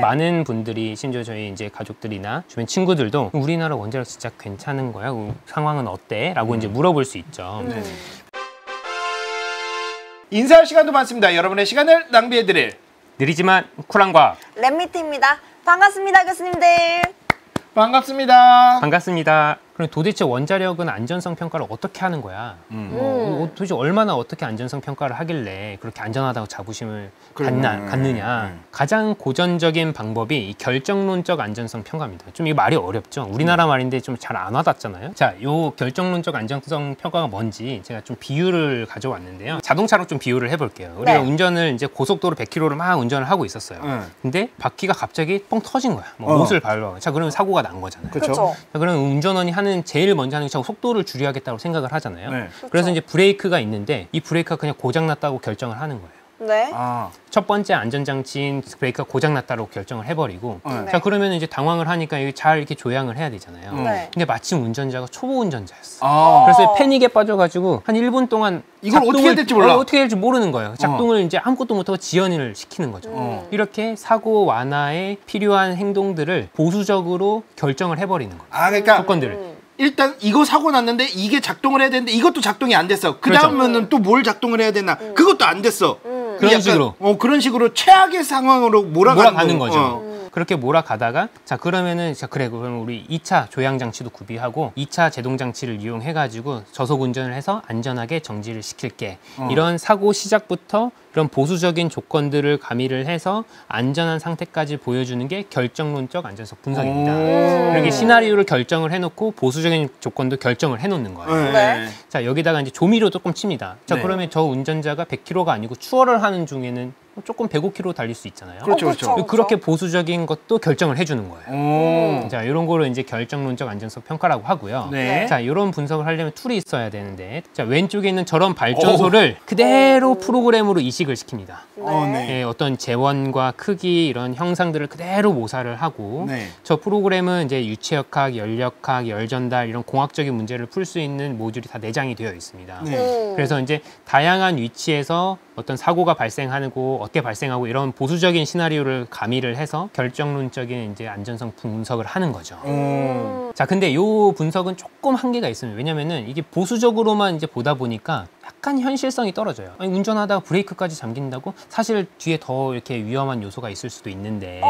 많은 분들이 심지어 저희 이제 가족들이나 주변 친구들도 우리나라 원자력 진짜 괜찮은 거야? 상황은 어때? 라고 이제 물어볼 수 있죠. 인사할 시간도 많습니다. 여러분의 시간을 낭비해드릴 느리지만 쿨한 과학 랩미트입니다. 반갑습니다, 교수님들. 반갑습니다. 반갑습니다. 그럼 도대체 원자력은 안전성 평가를 어떻게 하는 거야? 도대체 얼마나 어떻게 안전성 평가를 하길래 그렇게 안전하다고 자부심을 갖느냐? 가장 고전적인 방법이 이 결정론적 안전성 평가입니다. 좀 이 말이 어렵죠? 우리나라 말인데 좀 잘 안 와닿잖아요. 자, 요 결정론적 안전성 평가가 뭔지 제가 좀 비유를 가져왔는데요. 자동차로 좀 비유를 해볼게요. 우리가 운전을 이제 고속도로 100km를 막 운전을 하고 있었어요. 근데 바퀴가 갑자기 뻥 터진 거야. 못을 밟아. 자, 그러면 사고가 난 거잖아요. 그렇죠. 자, 그러면 운전원이 제일 먼저 하는 게 자꾸 속도를 줄여야겠다고 생각을 하잖아요. 그래서 이제 브레이크가 있는데 이 브레이크가 그냥 고장났다고 결정을 하는 거예요. 네. 첫 번째 안전장치인 브레이크가 고장났다고 결정을 해버리고 자, 그러면 이제 당황을 하니까 잘 이렇게 조향을 해야 되잖아요. 근데 마침 운전자가 초보 운전자였어. 그래서 패닉에 빠져가지고 한 1분 동안 이걸 어떻게 해야 될지 몰라. 어떻게 해야 될지 모르는 거예요. 작동을 이제 아무것도 못하고 지연을 시키는 거죠. 이렇게 사고 완화에 필요한 행동들을 보수적으로 결정을 해버리는 거예요. 그러니까 조건들을. 일단 이거 사고 났는데 이게 작동을 해야 되는데 이것도 작동이 안 됐어. 그 다음에는 또 뭘 작동을 해야 되나? 그것도 안 됐어. 그런 식으로. 그런 식으로 최악의 상황으로 몰아가는 거죠. 그렇게 몰아가다가 자, 그러면은 자, 그래, 그럼 우리 2차 조향 장치도 구비하고 2차 제동 장치를 이용해 가지고 저속 운전을 해서 안전하게 정지를 시킬게. 이런 사고 시작부터 이런 보수적인 조건들을 가미를 해서 안전한 상태까지 보여주는 게 결정론적 안전성 분석입니다. 이렇게 시나리오를 결정을 해놓고 보수적인 조건도 결정을 해놓는 거예요. 자, 여기다가 이제 조미료 조금 칩니다. 자, 그러면 저 운전자가 100km가 아니고 추월을 하는 중에는 조금 105km 달릴 수 있잖아요. 그렇죠. 그렇게 보수적인 것도 결정을 해주는 거예요. 자, 이런 거를 이제 결정론적 안전성 평가라고 하고요. 자, 이런 분석을 하려면 툴이 있어야 되는데, 자, 왼쪽에 있는 저런 발전소를 그대로 프로그램으로 이식을 시킵니다. 어떤 재원과 크기 이런 형상들을 그대로 모사를 하고, 저 프로그램은 이제 유체역학, 연력학, 열전달 이런 공학적인 문제를 풀 수 있는 모듈이 다 내장이 되어 있습니다. 그래서 이제 다양한 위치에서 어떤 사고가 발생하고 어떻게 발생하고 이런 보수적인 시나리오를 가미를 해서 결정론적인 이제 안전성 분석을 하는 거죠. 자, 근데 이 분석은 조금 한계가 있습니다. 왜냐면은 이게 보수적으로만 이제 보다 보니까 약간 현실성이 떨어져요. 아니, 운전하다가 브레이크까지 잠긴다고 사실 뒤에 더 이렇게 위험한 요소가 있을 수도 있는데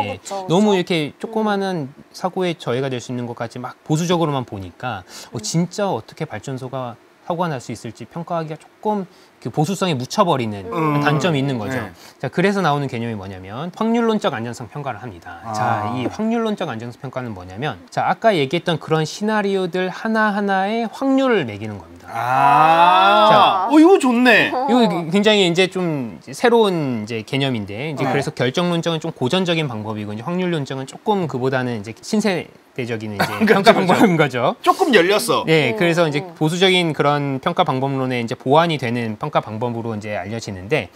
너무 이렇게 조그마한 사고의 저해가 될 수 있는 것까지 막 보수적으로만 보니까 진짜 어떻게 발전소가 사고가 날 수 있을지 평가하기가 조금 그 보수성에 묻혀버리는 단점이 있는 거죠. 자, 그래서 나오는 개념이 뭐냐면 확률론적 안전성 평가를 합니다. 자, 이 확률론적 안전성 평가는 뭐냐면 자, 아까 얘기했던 그런 시나리오들 하나하나의 확률을 매기는 겁니다. 자, 이거 좋네. 이거 굉장히 이제 좀 새로운 이제 개념인데 이제 그래서 결정론적은 좀 고전적인 방법이고 이제 확률론적은 조금 그보다는 이제 신세대적인 이제 평가 방법인 거죠. 조금 열렸어. 네, 그래서 이제 보수적인 그런 평가 방법론에 이제 보완이 되는 평가 방법으로 이제 알려지는데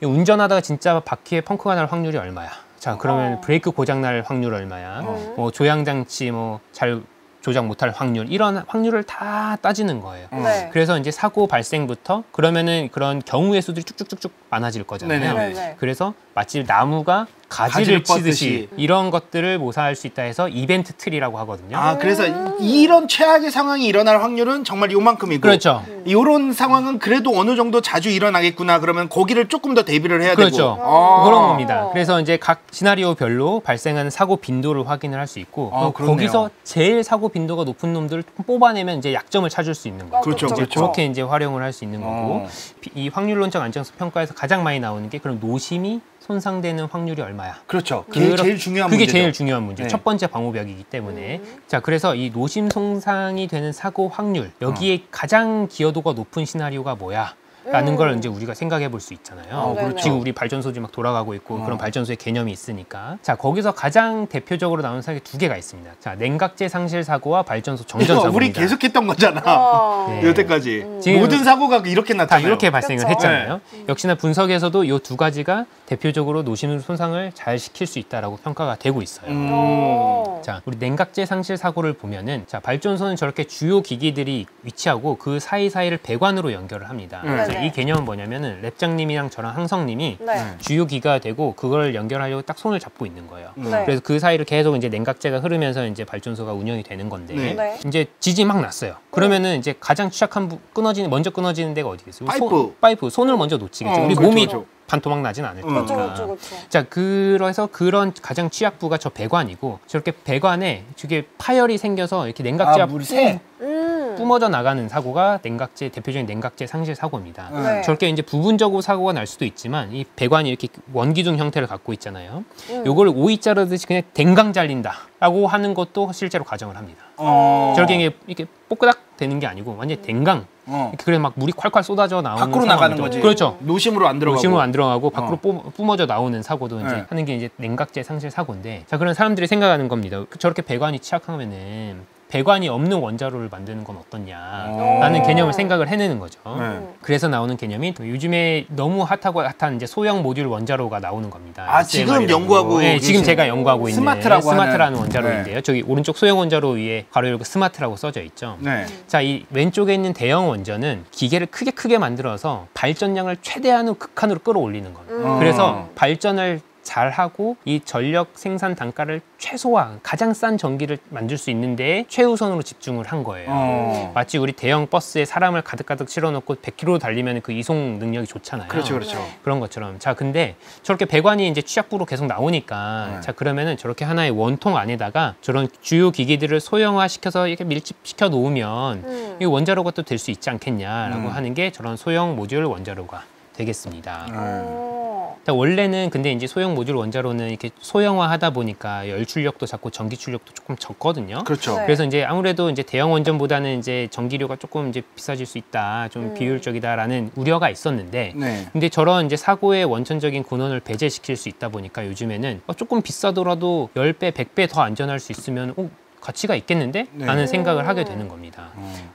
운전하다가 진짜 바퀴에 펑크가 날 확률이 얼마야? 자, 그러면 브레이크 고장 날 확률 얼마야? 뭐 조향 장치 뭐 잘 조작 못할 확률 이런 확률을 다 따지는 거예요. 그래서 이제 사고 발생부터 그러면은 그런 경우의 수들이 쭉쭉쭉쭉 많아질 거잖아요. 그래서 마치 나무가 가지를 치듯이 이런 것들을 모사할 수 있다 해서 이벤트 트리라고 하거든요. 그래서 이런 최악의 상황이 일어날 확률은 정말 요만큼이고 그렇죠. 이런 상황은 그래도 어느 정도 자주 일어나겠구나 그러면 거기를 조금 더 대비를 해야 되고 그런 겁니다. 어. 그래서 이제 각 시나리오별로 발생하는 사고 빈도를 확인을 할 수 있고 거기서 제일 사고 빈도가 높은 놈들을 뽑아내면 이제 약점을 찾을 수 있는 거죠. 그렇죠. 이제 그렇게 이제 활용을 할 수 있는 거고 이 확률론적 안정성 평가에서 가장 많이 나오는 게 그럼 노심이 손상되는 확률이 얼마야? 그렇죠. 그게 제일 중요한 그게 문제죠. 제일 중요한 문제. 첫 번째 방호벽이기 때문에. 자, 그래서 이 노심 손상이 되는 사고 확률 여기에 가장 기여도가 높은 시나리오가 뭐야? 라는 걸 이제 우리가 생각해 볼 수 있잖아요. 그렇죠. 지금 우리 발전소지 막 돌아가고 있고 그런 발전소의 개념이 있으니까. 자, 거기서 가장 대표적으로 나오는 사고가 두 개가 있습니다. 자, 냉각제 상실 사고와 발전소 정전 사고입니다. 우리 계속했던 거잖아. 여태까지 모든 사고가 이렇게 나타나요. 다 이렇게 발생을 했잖아요. 역시나 분석에서도 이 두 가지가 대표적으로 노심 손상을 잘 시킬 수 있다라고 평가가 되고 있어요. 자, 우리 냉각제 상실 사고를 보면은 자, 발전소는 저렇게 주요 기기들이 위치하고 그 사이사이를 배관으로 연결을 합니다. 자, 네네. 이 개념은 뭐냐면은 랩장님이랑 저랑 항성님이 네. 주요 기가 되고 그걸 연결하려고 딱 손을 잡고 있는 거예요. 네. 그래서 그 사이를 계속 이제 냉각제가 흐르면서 이제 발전소가 운영이 되는 건데 네. 이제 지진이 막 났어요. 그러면은 이제 가장 취약한 먼저 끊어지는 데가 어디겠어요? 파이프. 손을 먼저 놓치겠죠. 우리 그렇죠, 몸이 그렇죠. 반토막 나진 않을 그렇죠, 거니까. 그렇죠, 그렇죠. 자, 그래서 그런 가장 취약부가 저 배관이고 저렇게 배관에 저게 파열이 생겨서 이렇게 냉각제가 물이 새. 뿜어져 나가는 사고가 대표적인 냉각제 상실 사고입니다. 네. 저렇게 이제 부분적으로 사고가 날 수도 있지만 이 배관이 이렇게 원기둥 형태를 갖고 있잖아요. 요걸 오이 자르듯이 그냥 댕강 잘린다라고 하는 것도 실제로 가정을 합니다. 저렇게 이렇게 뽀끄닥 되는 게 아니고 완전 댕강. 그래 막 물이 콸콸 쏟아져 나오는 밖으로 나가는 거지. 그렇죠. 노심으로 안 들어가고. 노심으로 안 들어가고 밖으로 뿜어져 나오는 사고도 이제 하는 게 이제 냉각제 상실 사고인데, 자, 그런 사람들이 생각하는 겁니다. 저렇게 배관이 취약하면은 배관이 없는 원자로를 만드는 건 어떻냐라는 개념을 생각을 해내는 거죠. 그래서 나오는 개념이 요즘에 너무 핫한 이제 소형 모듈 원자로가 나오는 겁니다. 아, 지금 연구하고 네, 지금 제가 연구하고 있는 스마트라는 하는. 원자로인데요. 저기 오른쪽 소형 원자로 위에 가로 열고 스마트라고 써져 있죠. 네. 자, 이 왼쪽에 있는 대형 원전은 기계를 크게 만들어서 발전량을 최대한으로 극한으로 끌어올리는 겁니다. 그래서 발전을 잘하고 이 전력 생산 단가를 최소화, 가장 싼 전기를 만들 수 있는 데에 최우선으로 집중을 한 거예요. 마치 우리 대형 버스에 사람을 가득 실어놓고 100km 달리면 그 이송 능력이 좋잖아요. 그렇죠. 그런 것처럼. 자, 근데 저렇게 배관이 이제 취약부로 계속 나오니까 자, 그러면은 저렇게 하나의 원통 안에다가 저런 주요 기기들을 소형화시켜서 이렇게 밀집시켜 놓으면 이 원자로가 또 될 수 있지 않겠냐라고 하는 게 저런 소형 모듈 원자로가 되겠습니다. 자, 원래는 근데 이제 소형 모듈 원자로는 이렇게 소형화하다 보니까 열 출력도 작고 전기 출력도 조금 적거든요. 그렇죠. 네. 그래서 이제 아무래도 이제 대형 원전보다는 이제 전기료가 조금 이제 비싸질 수 있다, 좀 비효율적이다라는 우려가 있었는데, 근데 저런 이제 사고의 원천적인 근원을 배제시킬 수 있다 보니까 요즘에는 조금 비싸더라도 10배, 100배 더 안전할 수 있으면 가치가 있겠는데? 라는 생각을 하게 되는 겁니다.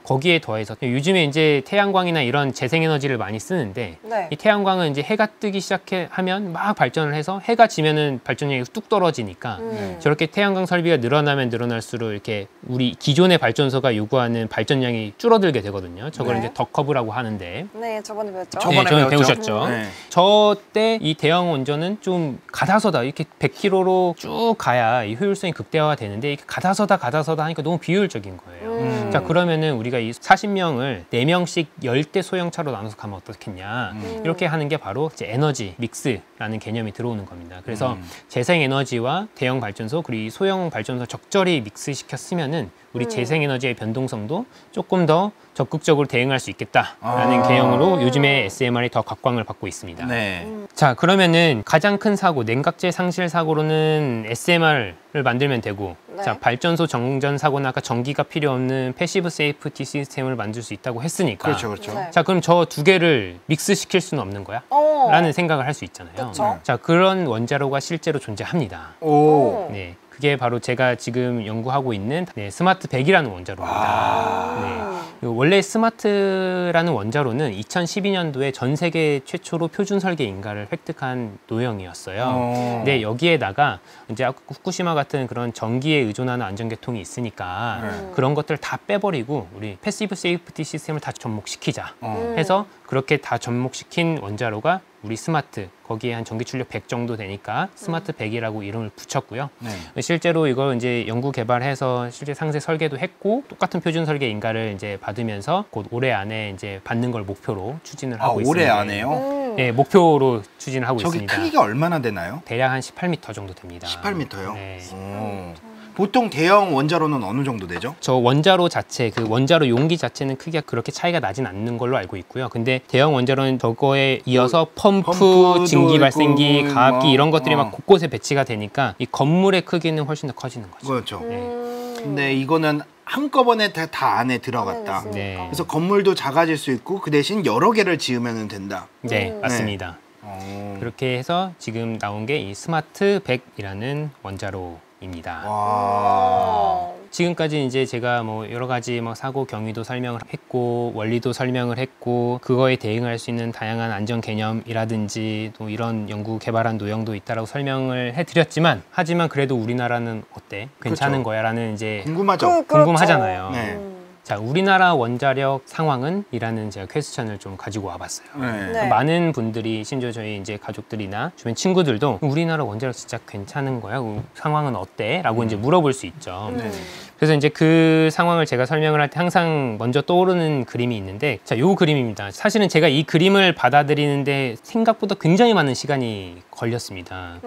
거기에 더해서 요즘에 이제 태양광이나 이런 재생에너지를 많이 쓰는데 이 태양광은 이제 해가 뜨기 시작하면 막 발전을 해서 해가 지면은 발전량이 뚝 떨어지니까 저렇게 태양광 설비가 늘어나면 늘어날수록 이렇게 우리 기존의 발전소가 요구하는 발전량이 줄어들게 되거든요. 저걸 이제 덕커브라고 하는데. 네, 저번에 배웠죠. 저번에 배우셨죠. 저 때 이 대형 원전은 좀 가다서다 이렇게 100km로 쭉 가야 이 효율성이 극대화가 되는데 이렇게 가다서다 하니까 너무 비효율적인 거예요. 자, 그러면은 우리가 이 40명을 4명씩 10대 소형차로 나눠서 가면 어떻겠냐. 이렇게 하는 게 바로 이제 에너지 믹스라는 개념이 들어오는 겁니다. 그래서 재생에너지와 대형 발전소 그리고 이 소형 발전소 적절히 믹스시켜 쓰면은 우리 재생에너지의 변동성도 조금 더 적극적으로 대응할 수 있겠다라는 개념으로 요즘에 SMR이 더 각광을 받고 있습니다. 자, 그러면은 가장 큰 사고, 냉각제 상실 사고로는 SMR을 만들면 되고, 자, 발전소 정전 사고나 아까 전기가 필요 없는 패시브 세이프티 시스템을 만들 수 있다고 했으니까. 그렇죠. 자, 그럼 저 두 개를 믹스시킬 수는 없는 거야? 라는 생각을 할 수 있잖아요. 자, 그런 원자로가 실제로 존재합니다. 네. 그게 바로 제가 지금 연구하고 있는 스마트 100이라는 원자로입니다. 원래 스마트라는 원자로는 2012년도에 전 세계 최초로 표준 설계 인가를 획득한 노형이었어요. 근데 여기에다가 이제 후쿠시마 같은 그런 전기에 의존하는 안전계통이 있으니까 그런 것들을 다 빼버리고 우리 패시브 세이프티 시스템을 다 접목시키자 해서 그렇게 다 접목시킨 원자로가 우리 스마트, 거기에 한 전기 출력 100 정도 되니까 스마트 100이라고 이름을 붙였고요. 실제로 이걸 이제 연구 개발해서 실제 상세 설계도 했고 똑같은 표준 설계 인가를 이제 받으면서 곧 올해 안에 이제 받는 걸 목표로 추진을 하고 있습니다. 올해 안에요? 네, 목표로 추진을 하고 저기 있습니다. 크기가 얼마나 되나요? 대략 한 18m 정도 됩니다. 18m요? 네. 보통 대형 원자로는 어느 정도 되죠? 저 원자로 자체, 그 원자로 용기 자체는 크기가 그렇게 차이가 나진 않는 걸로 알고 있고요. 근데 대형 원자로는 저거에 이어서 펌프, 증기 발생기, 있고, 가압기 이런 것들이 막 곳곳에 배치가 되니까 이 건물의 크기는 훨씬 더 커지는 거죠. 그렇죠. 네. 근데 이거는 한꺼번에 다 안에 들어갔다. 네. 그래서 건물도 작아질 수 있고 그 대신 여러 개를 지으면 된다. 네, 맞습니다. 그렇게 해서 지금 나온 게 이 스마트 100이라는 원자로입니다. 지금까지 이제 제가 뭐 여러 가지 뭐 사고 경위도 설명을 했고 원리도 설명을 했고 그거에 대응할 수 있는 다양한 안전 개념이라든지 또 이런 연구 개발한 노형도 있다라고 설명을 해드렸지만 하지만 그래도 우리나라는 어때? 괜찮은 그렇죠. 거야라는 이제 궁금하죠? 궁금하잖아요. 네. 자, 우리나라 원자력 상황은? 이라는 제가 퀘스천을 좀 가지고 와봤어요. 네. 많은 분들이, 심지어 저희 이제 가족들이나 주변 친구들도 우리나라 원자력 진짜 괜찮은 거야? 상황은 어때? 라고 이제 물어볼 수 있죠. 그래서 이제 그 상황을 제가 설명을 할 때 항상 먼저 떠오르는 그림이 있는데, 자, 요 그림입니다. 사실은 제가 이 그림을 받아들이는데 생각보다 굉장히 많은 시간이 걸렸습니다.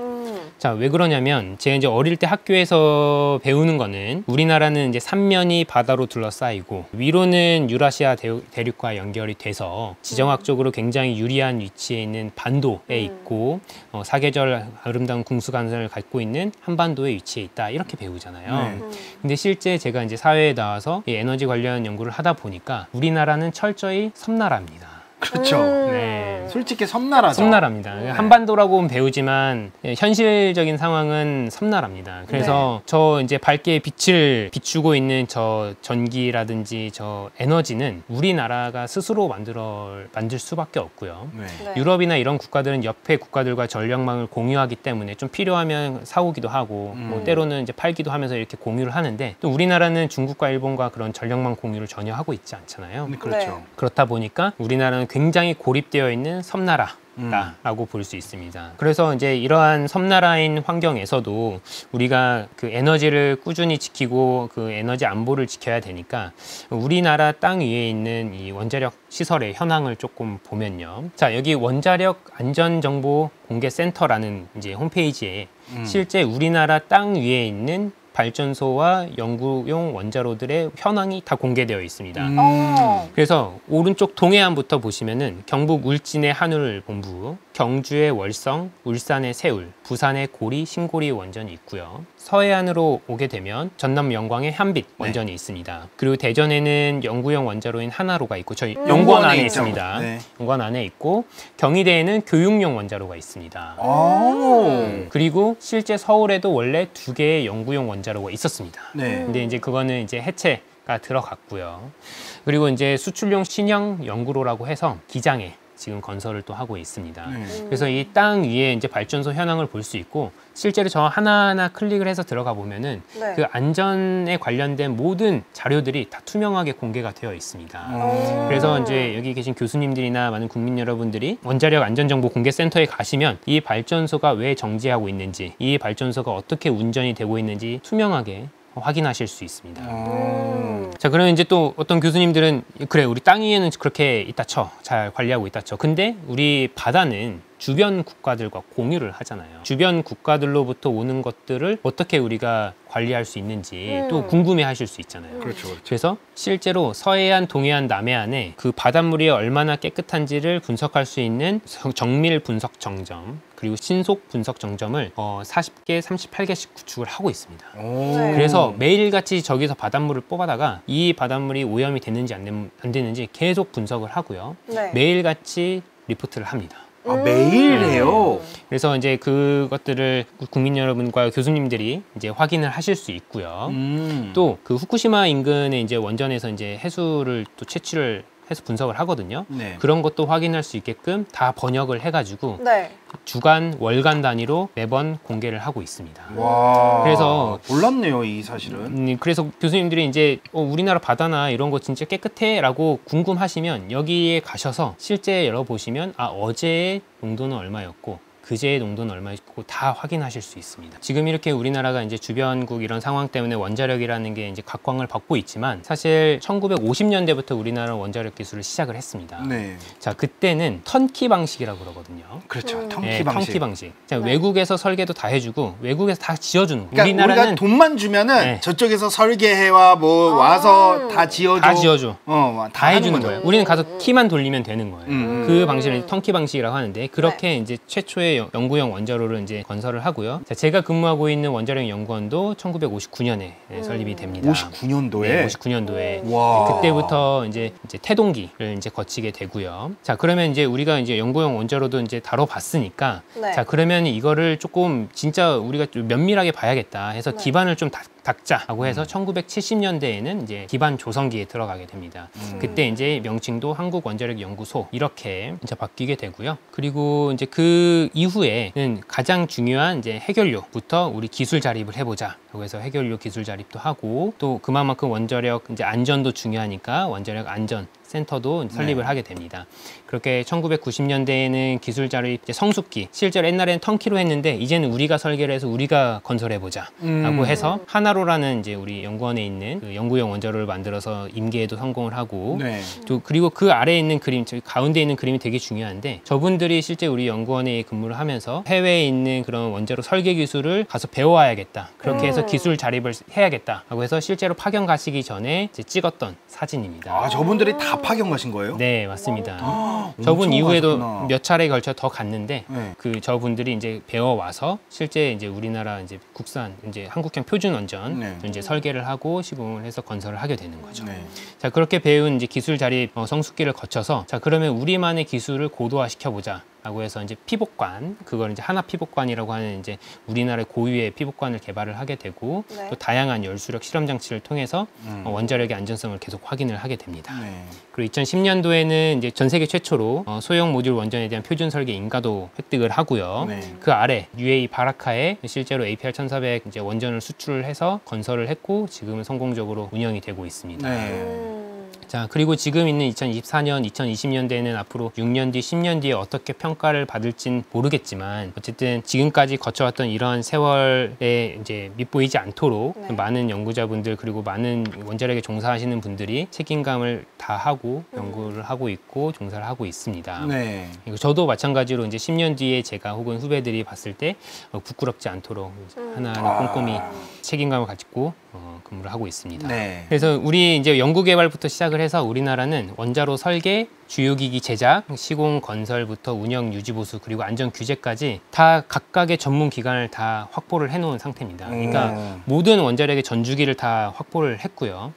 자, 왜 그러냐면 제가 이제 어릴 때 학교에서 배우는 거는 우리나라는 이제 삼면이 바다로 둘러싸이고 위로는 유라시아 대륙과 연결이 돼서 지정학적으로 굉장히 유리한 위치에 있는 반도에 있고 사계절 아름다운 궁수관을 갖고 있는 한반도에 위치해 있다, 이렇게 배우잖아요. 근데 실제 제가 이제 사회에 나와서 이 에너지 관련 연구를 하다 보니까 우리나라는 철저히 섬나라입니다. 그렇죠. 네. 솔직히 섬나라죠. 섬나라입니다. 한반도라고는 배우지만 현실적인 상황은 섬나라입니다. 그래서 저 이제 밝게 빛을 비추고 있는 저 전기라든지 저 에너지는 우리나라가 스스로 만들 수밖에 없고요. 유럽이나 이런 국가들은 옆에 국가들과 전력망을 공유하기 때문에 좀 필요하면 사오기도 하고 뭐 때로는 이제 팔기도 하면서 이렇게 공유를 하는데, 또 우리나라는 중국과 일본과 그런 전력망 공유를 전혀 하고 있지 않잖아요. 그렇죠. 그렇다 보니까 우리나라는 굉장히 고립되어 있는 섬나라라고 볼 수 있습니다. 그래서 이제 이러한 섬나라인 환경에서도 우리가 그 에너지를 꾸준히 지키고 그 에너지 안보를 지켜야 되니까 우리나라 땅 위에 있는 이 원자력 시설의 현황을 조금 보면요. 자, 여기 원자력 안전정보 공개센터라는 이제 홈페이지에 실제 우리나라 땅 위에 있는 발전소와 연구용 원자로들의 현황이 다 공개되어 있습니다. 그래서 오른쪽 동해안부터 보시면은 경북 울진의 한울본부, 경주의 월성, 울산의 세울, 부산의 고리, 신고리 원전이 있고요. 서해안으로 오게 되면 전남 영광의 현빛 원전이 있습니다. 그리고 대전에는 연구용 원자로인 하나로가 있고 저희 연구원 안에 있습니다. 연구원 안에 있고, 경희대에는 교육용 원자로가 있습니다. 그리고 실제 서울에도 원래 2개의 연구용 원자로가 있었습니다. 근데 이제 그거는 이제 해체가 들어갔고요. 그리고 이제 수출용 신형 연구로라고 해서 기장에 지금 건설을 또 하고 있습니다. 그래서 이 땅 위에 이제 발전소 현황을 볼 수 있고, 실제로 저 하나하나 클릭을 해서 들어가 보면은 그 안전에 관련된 모든 자료들이 다 투명하게 공개가 되어 있습니다. 그래서 이제 여기 계신 교수님들이나 많은 국민 여러분들이 원자력 안전정보 공개센터에 가시면 이 발전소가 왜 정지하고 있는지, 이 발전소가 어떻게 운전이 되고 있는지 투명하게 확인하실 수 있습니다. 자, 그러면 이제 또 어떤 교수님들은 그래, 우리 땅 위에는 그렇게 있다 쳐, 잘 관리하고 있다 쳐. 근데 우리 바다는 주변 국가들과 공유를 하잖아요. 주변 국가들로부터 오는 것들을 어떻게 우리가 관리할 수 있는지 또 궁금해 하실 수 있잖아요. 그렇죠. 그래서 실제로 서해안, 동해안, 남해안에 그 바닷물이 얼마나 깨끗한지를 분석할 수 있는 정밀 분석 정점, 그리고 신속 분석 정점을 40개, 38개씩 구축을 하고 있습니다. 그래서 매일같이 저기서 바닷물을 뽑아다가 이 바닷물이 오염이 됐는지 안 됐는지 계속 분석을 하고요. 매일같이 리포트를 합니다. 매일 해요? 그래서 이제 그것들을 국민 여러분과 교수님들이 이제 확인을 하실 수 있고요. 또 그 후쿠시마 인근의 이제 원전에서 이제 해수를 또 채취를 해서 분석을 하거든요. 그런 것도 확인할 수 있게끔 다 번역을 해가지고 주간, 월간 단위로 매번 공개를 하고 있습니다. 와, 그래서 몰랐네요, 이 사실은. 그래서 교수님들이 이제 우리나라 바다나 이런 거 진짜 깨끗해라고 궁금하시면 여기에 가셔서 실제 열어보시면 어제의 농도는 얼마였고 그제의 농도는 얼마였고 다 확인하실 수 있습니다. 지금 이렇게 우리나라가 이제 주변국 이런 상황 때문에 원자력이라는 게 이제 각광을 받고 있지만 사실 1950년대부터 우리나라 원자력 기술을 시작을 했습니다. 자, 그때는 턴키 방식이라고 그러거든요. 그렇죠. 턴키 방식. 자, 외국에서 설계도 다 해주고 외국에서 다 지어주는 거예요. 그러니까 우리나라는 우리가 돈만 주면은 저쪽에서 설계해와 뭐 와서 다 지어줘. 다 해주는 거예요. 우리는 가서 키만 돌리면 되는 거예요. 그 방식을 턴키 방식이라고 하는데, 그렇게 이제 최초의 연구용 원자로를 이제 건설을 하고요. 자, 제가 근무하고 있는 원자력 연구원도 1959년에 설립이 됩니다. 59년도에? 59년도에. 와. 그때부터 이제 태동기를 이제 거치게 되고요. 자, 그러면 이제 우리가 이제 연구용 원자로도 이제 다뤄봤으니까, 자, 그러면 이거를 조금 진짜 우리가 좀 면밀하게 봐야겠다 해서 기반을 좀 닥자라고 해서 1970년대에는 이제 기반 조성기에 들어가게 됩니다. 그때 이제 명칭도 한국원자력연구소 이렇게 이제 바뀌게 되고요. 그리고 이제 그 이후에는 가장 중요한 이제 해결료부터 우리 기술 자립을 해보자. 그래서 해결료 기술 자립도 하고 또 그만큼 원자력 이제 안전도 중요하니까 원자력 안전 센터도 설립을 하게 됩니다. 그렇게 1990년대에는 기술 자립 이제 성숙기, 실제로 옛날에는 턴키로 했는데 이제는 우리가 설계를 해서 우리가 건설해보자 라고 해서 하나로라는 이제 우리 연구원에 있는 그 연구용 원자로를 만들어서 임계에도 성공을 하고 또 그리고 그 아래에 있는 그림, 저기 가운데 있는 그림이 되게 중요한데 저분들이 실제 우리 연구원에 근무를 하면서 해외에 있는 그런 원자로 설계 기술을 가서 배워와야겠다. 그렇게 해서 기술 자립을 해야겠다 라고 해서 실제로 파견 가시기 전에 이제 찍었던 사진입니다. 아, 저분들이 다 파견 가신 거예요? 네, 맞습니다. 저분 이후에도 가셨구나. 몇 차례에 걸쳐 더 갔는데 그 저분들이 이제 배워와서 실제 이제 우리나라 이제 국산 이제 한국형 표준 원전 이제 설계를 하고 시공을 해서 건설을 하게 되는 거죠. 자, 그렇게 배운 이제 기술 자립 성숙기를 거쳐서 자, 그러면 우리만의 기술을 고도화 시켜보자. 라고 해서 이제 피복관, 그걸 이제 하나 피복관이라고 하는 이제 우리나라의 고유의 피복관을 개발을 하게 되고 또 다양한 열수력 실험 장치를 통해서 원자력의 안전성을 계속 확인을 하게 됩니다. 그리고 2010년도에는 이제 전 세계 최초로 소형 모듈 원전에 대한 표준 설계 인가도 획득을 하고요. 그 아래 UAE 바라카에 실제로 APR 1400 이제 원전을 수출을 해서 건설을 했고 지금은 성공적으로 운영이 되고 있습니다. 자, 그리고 지금 있는 2024년, 2020년대에는 앞으로 6년 뒤, 10년 뒤에 어떻게 평가를 받을진 모르겠지만 어쨌든 지금까지 거쳐왔던 이런 세월에 이제 밑보이지 않도록 많은 연구자분들 그리고 많은 원자력에 종사하시는 분들이 책임감을 다하고 연구를 하고 있고 종사를 하고 있습니다. 그리고 저도 마찬가지로 이제 10년 뒤에 제가 혹은 후배들이 봤을 때 부끄럽지 않도록 하나하나 꼼꼼히 책임감을 가지고 근무를 하고 있습니다. 그래서 우리 이제 연구 개발부터 시작을 해서 우리나라는 원자로 설계, 주요기기 제작, 시공 건설부터 운영, 유지 보수 그리고 안전 규제까지 다 각각의 전문 기관을 다 확보를 해놓은 상태입니다. 그러니까 모든 원자력의 전주기를 다 확보를 했고요.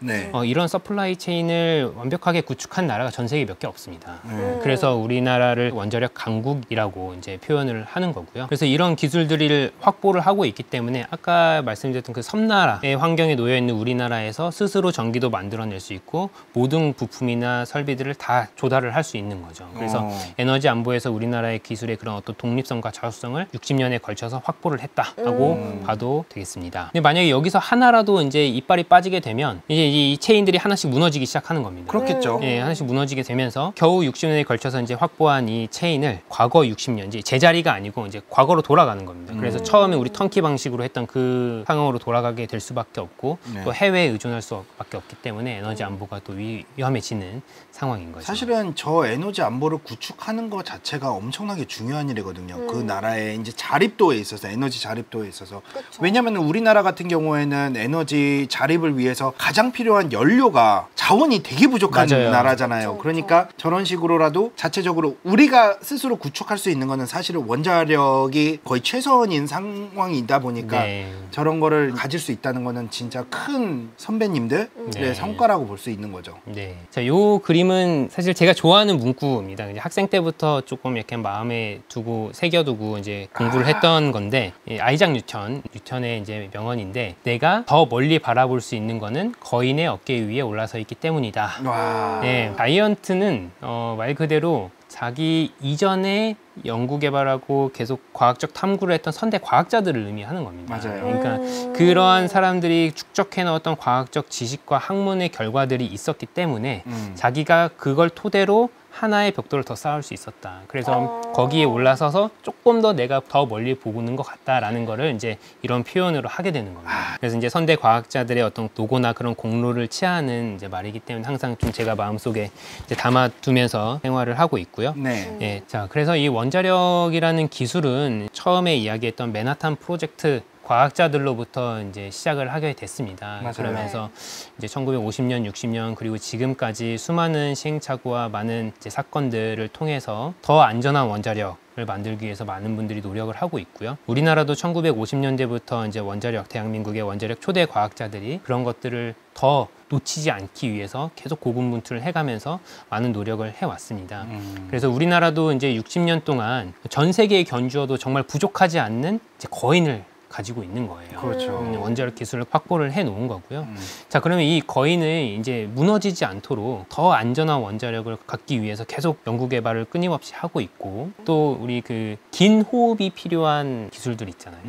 이런 서플라이 체인을 완벽하게 구축한 나라가 전 세계에 몇 개 없습니다. 그래서 우리나라를 원자력 강국이라고 이제 표현을 하는 거고요. 그래서 이런 기술들을 확보를 하고 있기 때문에 아까 말씀드렸던 그 섬나라의 환경에 놓여 있는 우리나라에서 스스로 전기도 만들어낼 수 있고 모든 부품이나 설비들을 다 조달을 할 수 있는 거죠. 그래서 에너지 안보에서 우리나라의 기술의 그런 어떤 독립성과 자주성을 60년에 걸쳐서 확보를 했다라고 봐도 되겠습니다. 근데 만약에 여기서 하나라도 이제 이빨이 빠지게 되면 이제 이 체인들이 하나씩 무너지기 시작하는 겁니다. 그렇겠죠. 예, 하나씩 무너지게 되면서 겨우 60년에 걸쳐서 이제 확보한 이 체인을 과거 60년, 이제 제자리가 아니고 이제 과거로 돌아가는 겁니다. 그래서 처음에 우리 턴키 방식으로 했던 그 상황으로 돌아가게 될 수밖에 없고 또 해외에 의존할 수밖에 없기 때문에 에너지 안보가 또 위험해지는 상황인 거죠. 사실은 저 에너지 안보를 구축하는 것 자체가 엄청나게 중요한 일이거든요. 그 나라의 이제 자립도에 있어서 에너지 자립도에 있어서 왜냐하면 우리나라 같은 경우에는 에너지 자립을 위해서 가장 필요한 연료가 자원이 되게 부족한 나라잖아요. 그러니까 저런 식으로라도 자체적으로 우리가 스스로 구축할 수 있는 거는 사실은 원자력이 거의 최선인 상황이다 보니까 저런 거를 가질 수 있다는 거는 진짜 큰 선배님들의 성과라고 볼 수 있는 거죠. 자, 요 그림은 사실 제가 좋아하는 문구입니다. 이제 학생 때부터 조금 이렇게 마음에 두고 새겨두고 이제 공부를 했던 건데 아이작 뉴턴의 이제 명언인데 내가 더 멀리 바라볼 수 있는 거는 거인의 어깨 위에 올라서 있기 때문이다. 자이언트는 말 그대로 자기 이전에 연구 개발하고 계속 과학적 탐구를 했던 선대 과학자들을 의미하는 겁니다. 그러니까 그러한 사람들이 축적해 넣었던 과학적 지식과 학문의 결과들이 있었기 때문에 자기가 그걸 토대로 하나의 벽돌을 더 쌓을 수 있었다. 그래서 거기에 올라서서 조금 더 내가 더 멀리 보는 것 같다라는 거를 이제 이런 표현으로 하게 되는 겁니다. 그래서 이제 선대 과학자들의 어떤 노고나 그런 공로를 치하는 이제 말이기 때문에 항상 좀 제가 마음속에 이제 담아두면서 생활을 하고 있고요. 자, 그래서 이 원자력이라는 기술은 처음에 이야기했던 맨하탄 프로젝트 과학자들로부터 이제 시작을 하게 됐습니다. 그러면서 이제 1950년, 60년 그리고 지금까지 수많은 시행착오와 많은 이제 사건들을 통해서 더 안전한 원자력을 만들기 위해서 많은 분들이 노력을 하고 있고요. 우리나라도 1950년대부터 이제 원자력, 대한민국의 원자력 초대 과학자들이 그런 것들을 더 놓치지 않기 위해서 계속 고군분투를 해가면서 많은 노력을 해왔습니다. 그래서 우리나라도 이제 60년 동안 전 세계에 견주어도 정말 부족하지 않는 이제 거인을 가지고 있는 거예요. 그렇죠. 원자력 기술을 확보를 해 놓은 거고요. 자, 그러면 이 거인은 이제 무너지지 않도록 더 안전한 원자력을 갖기 위해서 계속 연구 개발을 끊임없이 하고 있고, 또 우리 그 긴 호흡이 필요한 기술들 있잖아요.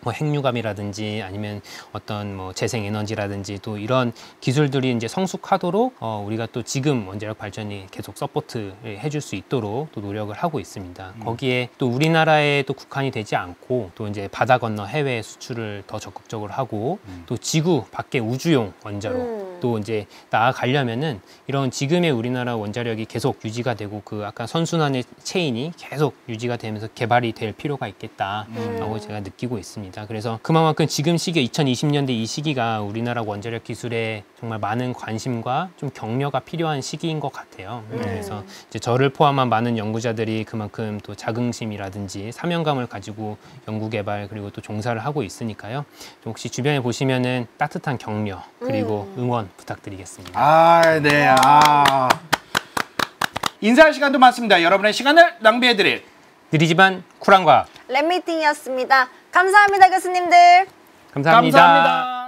뭐 핵융합이라든지 아니면 어떤 뭐 재생 에너지라든지 또 이런 기술들이 이제 성숙하도록 우리가 또 지금 원자력 발전이 계속 서포트를 해줄 수 있도록 또 노력을 하고 있습니다. 거기에 또 우리나라에 또 국한이 되지 않고 또 이제 바다 건너 해외 수출을 더 적극적으로 하고 또 지구 밖에 우주용 원자로 또 이제 나아가려면은 이런 지금의 우리나라 원자력이 계속 유지가 되고 그 아까 선순환의 체인이 계속 유지가 되면서 개발이 될 필요가 있겠다라고 제가 느끼고 있습니다. 그래서 그만큼 지금 시기 2020년대 이 시기가 우리나라 원자력 기술에 정말 많은 관심과 좀 격려가 필요한 시기인 것 같아요. 그래서 이제 저를 포함한 많은 연구자들이 그만큼 또 자긍심이라든지 사명감을 가지고 연구 개발 그리고 또 종사를 하고 있으니까요. 좀 혹시 주변에 보시면은 따뜻한 격려 그리고 응원 부탁드리겠습니다. 아, 네. 인사할 시간도 많습니다. 여러분의 시간을 낭비해드릴 느리지만 쿨한 과학 랩미팅이었습니다. 감사합니다, 교수님들. 감사합니다. 감사합니다.